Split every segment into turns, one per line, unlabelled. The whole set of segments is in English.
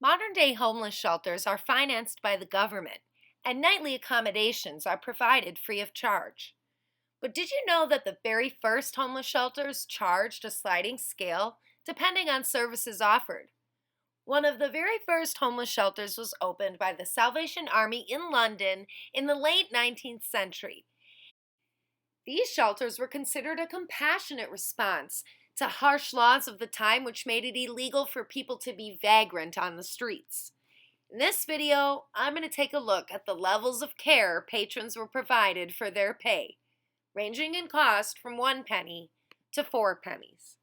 Modern-day homeless shelters are financed by the government, and nightly accommodations are provided free of charge. But did you know that the very first homeless shelters charged a sliding scale depending on services offered? One of the very first homeless shelters was opened by the Salvation Army in London in the late 19th century. These shelters were considered a compassionate response to harsh laws of the time, which made it illegal for people to be vagrant on the streets. In this video, I'm going to take a look at the levels of care patrons were provided for their pay, ranging in cost from 1 penny to 4 pennies.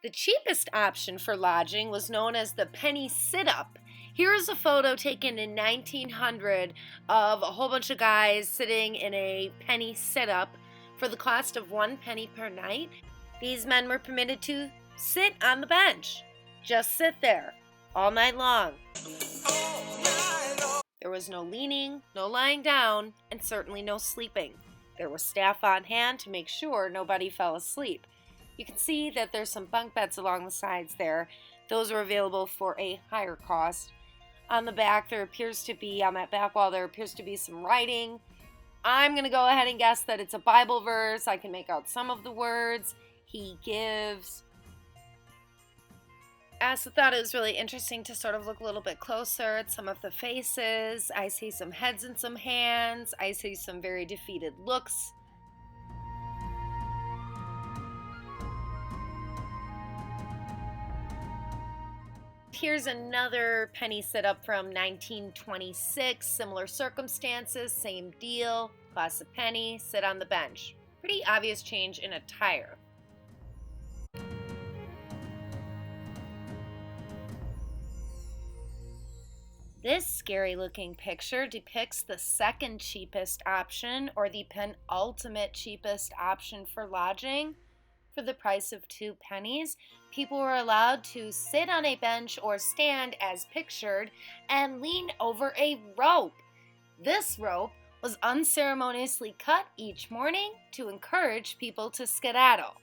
The cheapest option for lodging was known as the penny sit-up. Here is a photo taken in 1900 of a whole bunch of guys sitting in a penny sit-up for the cost of 1 penny per night. These men were permitted to sit on the bench. Just sit there all night long. There was no leaning, no lying down, and certainly no sleeping. There was staff on hand to make sure nobody fell asleep. You can see that there's some bunk beds along the sides there. Those are available for a higher cost. On the back, on that back wall, there appears to be some writing. I'm going to go ahead and guess that it's a Bible verse. I can make out some of the words. He gives. I also thought it was really interesting to sort of look a little bit closer at some of the faces. I see some heads and some hands. I see some very defeated looks. Here's another penny sit-up from 1926. Similar circumstances, same deal. Costs a penny, sit on the bench. Pretty obvious change in attire. This scary looking picture depicts the second cheapest option, or the penultimate cheapest option for lodging. For the price of 2 pennies, people were allowed to sit on a bench or stand as pictured and lean over a rope. This rope was unceremoniously cut each morning to encourage people to skedaddle.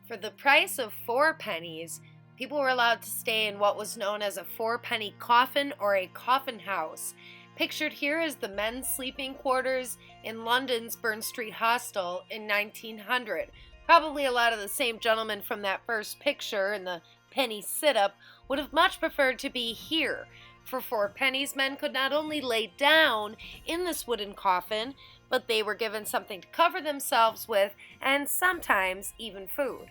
For the price of 4 pennies, people were allowed to stay in what was known as a 4-penny coffin or a coffin house. Pictured here is the men's sleeping quarters in London's Burn Street Hostel in 1900. Probably a lot of the same gentlemen from that first picture in the penny sit-up would have much preferred to be here. For 4 pennies, men could not only lay down in this wooden coffin, but they were given something to cover themselves with and sometimes even food.